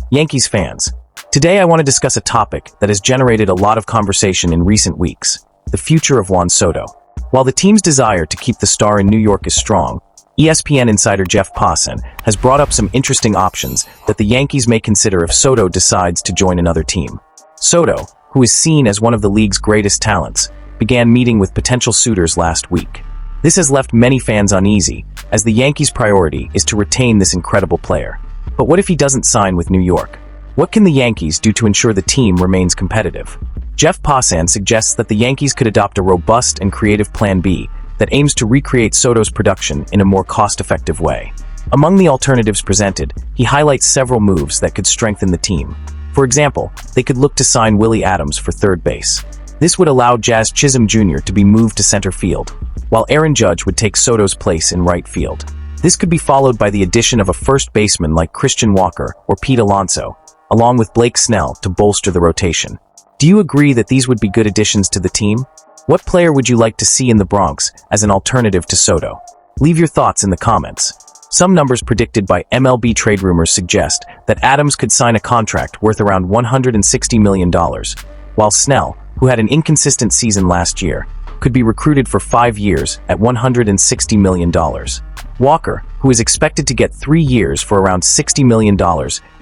Yankees fans. Today I want to discuss a topic that has generated a lot of conversation in recent weeks, the future of Juan Soto. While the team's desire to keep the star in New York is strong, ESPN insider Jeff Passan has brought up some interesting options that the Yankees may consider if Soto decides to join another team. Soto, who is seen as one of the league's greatest talents, began meeting with potential suitors last week. This has left many fans uneasy, as the Yankees' priority is to retain this incredible player. But what if he doesn't sign with New York? What can the Yankees do to ensure the team remains competitive? Jeff Passan suggests that the Yankees could adopt a robust and creative Plan B that aims to recreate Soto's production in a more cost-effective way. Among the alternatives presented, he highlights several moves that could strengthen the team. For example, they could look to sign Willy Adames for third base. This would allow Jazz Chisholm Jr. to be moved to center field, while Aaron Judge would take Soto's place in right field. This could be followed by the addition of a first baseman like Christian Walker or Pete Alonso, along with Blake Snell to bolster the rotation. Do you agree that these would be good additions to the team? What player would you like to see in the Bronx as an alternative to Soto? Leave your thoughts in the comments. Some numbers predicted by MLB Trade Rumors suggest that Adames could sign a contract worth around $160 million, while Snell, who had an inconsistent season last year, could be recruited for 5 years at $160 million. Walker, who is expected to get 3 years for around $60 million,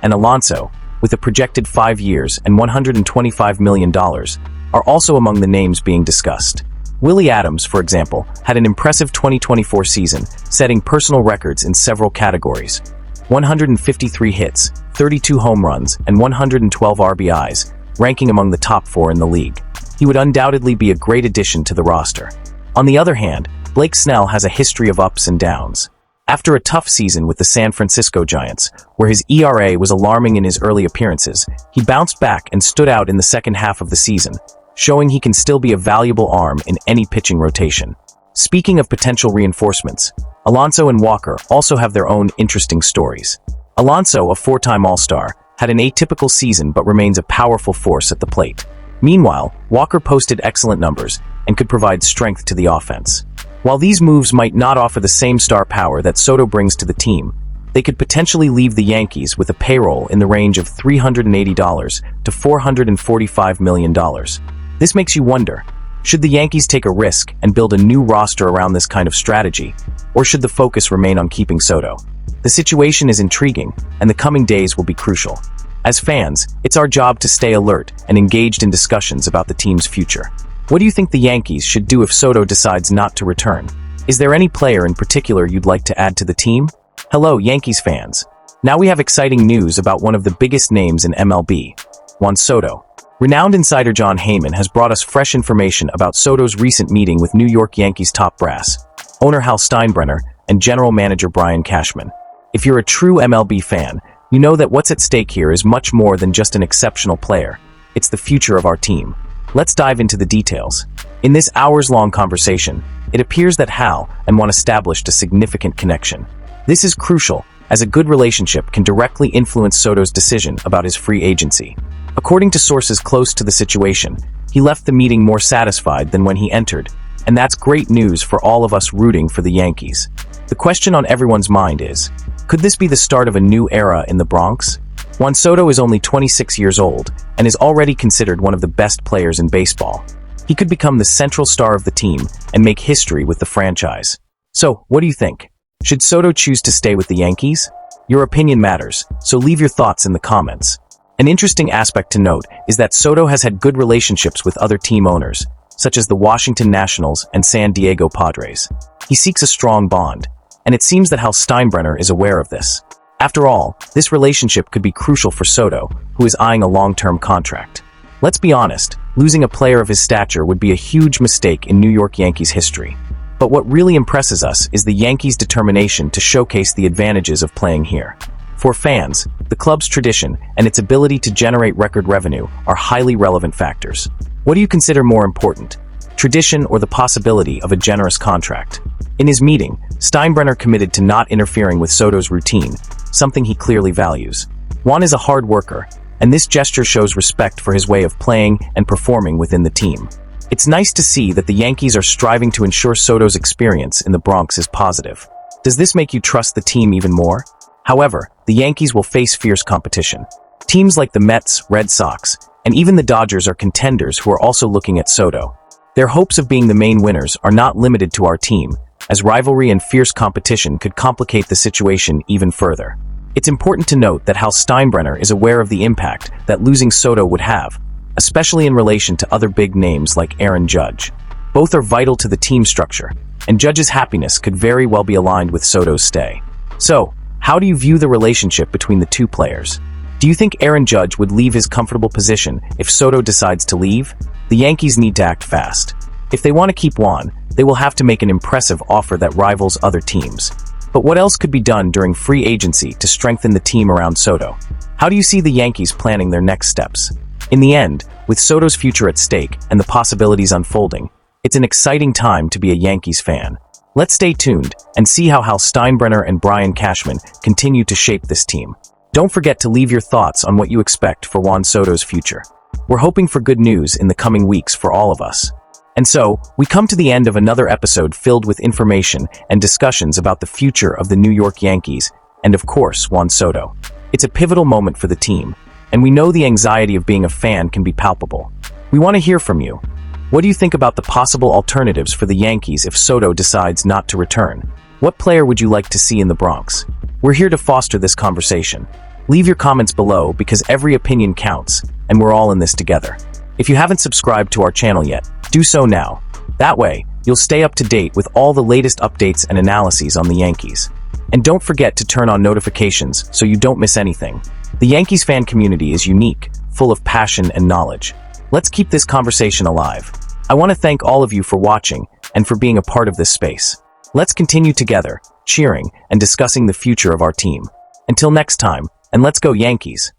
and Alonso, with a projected 5 years and $125 million, are also among the names being discussed. Willy Adames, for example, had an impressive 2024 season, setting personal records in several categories. 153 hits, 32 home runs, and 112 RBIs, ranking among the top 4 in the league. He would undoubtedly be a great addition to the roster. On the other hand, Blake Snell has a history of ups and downs. After a tough season with the San Francisco Giants, where his ERA was alarming in his early appearances, he bounced back and stood out in the second half of the season, showing he can still be a valuable arm in any pitching rotation. Speaking of potential reinforcements, Alonso and Walker also have their own interesting stories. Alonso, a 4-time All-Star, had an atypical season but remains a powerful force at the plate. Meanwhile, Walker posted excellent numbers and could provide strength to the offense. While these moves might not offer the same star power that Soto brings to the team, they could potentially leave the Yankees with a payroll in the range of $380 to $445 million. This makes you wonder, should the Yankees take a risk and build a new roster around this kind of strategy, or should the focus remain on keeping Soto? The situation is intriguing, and the coming days will be crucial. As fans, it's our job to stay alert and engaged in discussions about the team's future. What do you think the Yankees should do if Soto decides not to return? Is there any player in particular you'd like to add to the team? Hello, Yankees fans. Now we have exciting news about one of the biggest names in MLB, Juan Soto. Renowned insider Jon Heyman has brought us fresh information about Soto's recent meeting with New York Yankees top brass, owner Hal Steinbrenner, and general manager Brian Cashman. If you're a true MLB fan, you know that what's at stake here is much more than just an exceptional player. It's the future of our team. Let's dive into the details. In this hours-long conversation, it appears that Hal and Juan established a significant connection. This is crucial, as a good relationship can directly influence Soto's decision about his free agency. According to sources close to the situation, he left the meeting more satisfied than when he entered, and that's great news for all of us rooting for the Yankees. The question on everyone's mind is, could this be the start of a new era in the Bronx? Juan Soto is only 26 years old and is already considered one of the best players in baseball. He could become the central star of the team and make history with the franchise. So, what do you think? Should Soto choose to stay with the Yankees? Your opinion matters, so leave your thoughts in the comments. An interesting aspect to note is that Soto has had good relationships with other team owners, such as the Washington Nationals and San Diego Padres. He seeks a strong bond, and it seems that Hal Steinbrenner is aware of this. After all, this relationship could be crucial for Soto, who is eyeing a long-term contract. Let's be honest, losing a player of his stature would be a huge mistake in New York Yankees history. But what really impresses us is the Yankees' determination to showcase the advantages of playing here. For fans, the club's tradition and its ability to generate record revenue are highly relevant factors. What do you consider more important, tradition or the possibility of a generous contract? In his meeting, Steinbrenner committed to not interfering with Soto's routine, something he clearly values. Juan is a hard worker, and this gesture shows respect for his way of playing and performing within the team. It's nice to see that the Yankees are striving to ensure Soto's experience in the Bronx is positive. Does this make you trust the team even more? However, the Yankees will face fierce competition. Teams like the Mets, Red Sox, and even the Dodgers are contenders who are also looking at Soto. Their hopes of being the main winners are not limited to our team, as rivalry and fierce competition could complicate the situation even further. It's important to note that Hal Steinbrenner is aware of the impact that losing Soto would have, especially in relation to other big names like Aaron Judge. Both are vital to the team structure, and Judge's happiness could very well be aligned with Soto's stay. So, how do you view the relationship between the two players? Do you think Aaron Judge would leave his comfortable position if Soto decides to leave? The Yankees need to act fast. If they want to keep Juan, they will have to make an impressive offer that rivals other teams. But what else could be done during free agency to strengthen the team around Soto? How do you see the Yankees planning their next steps? In the end, with Soto's future at stake and the possibilities unfolding, it's an exciting time to be a Yankees fan. Let's stay tuned and see how Hal Steinbrenner and Brian Cashman continue to shape this team. Don't forget to leave your thoughts on what you expect for Juan Soto's future. We're hoping for good news in the coming weeks for all of us. And so, we come to the end of another episode filled with information and discussions about the future of the New York Yankees and, of course, Juan Soto. It's a pivotal moment for the team, and we know the anxiety of being a fan can be palpable. We want to hear from you. What do you think about the possible alternatives for the Yankees if Soto decides not to return? What player would you like to see in the Bronx? We're here to foster this conversation. Leave your comments below because every opinion counts, and we're all in this together. If you haven't subscribed to our channel yet, do so now. That way, you'll stay up to date with all the latest updates and analyses on the Yankees. And don't forget to turn on notifications so you don't miss anything. The Yankees fan community is unique, full of passion and knowledge. Let's keep this conversation alive. I want to thank all of you for watching and for being a part of this space. Let's continue together, cheering and discussing the future of our team. Until next time, and let's go Yankees!